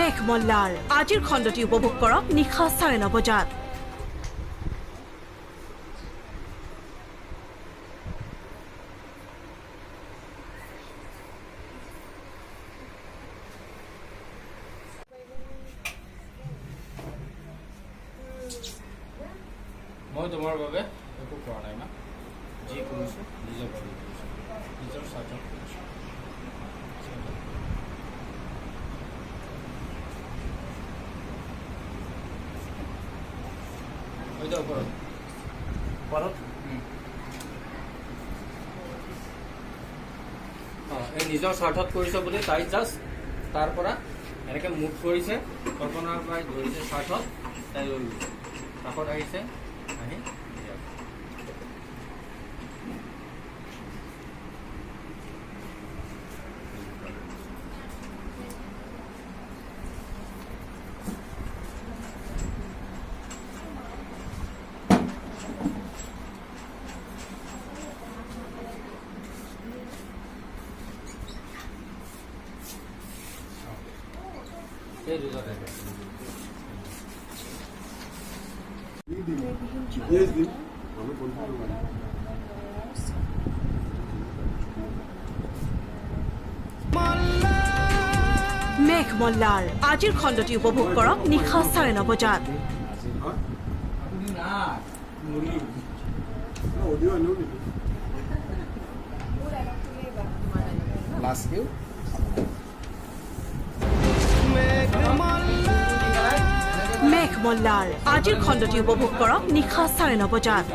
মেঘ মল্লাৰ আজিৰ খণ্ডটি উপভোগ কৰক নিশা 9:30 বজাত। মই তোমাৰ বাবে একো কৰা নাই মা, যি কৰিছোঁ নিজৰ বাবে কৰিছোঁ, নিজৰ স্বাৰ্থত কৰিছোঁ। এই নিজৰ স্বাৰ্থত কৰিছে বুলি তাই জাষ্ট তাৰ পৰা এনেকৈ মুখ কৰিছে, কল্পনাৰ পৰাই ধৰিছে স্বাৰ্থত, তাই লৈ গৈছে কাষত আহিছে আহি মেঘ মল্লাৰ আজিৰ খণ্ডটি উপভোগ কৰক নিশা 9:30 বজাত। মেঘ মল্লাৰ আজিৰ খণ্ডটি উপভোগ কৰক নিশা 9:30 বজাত।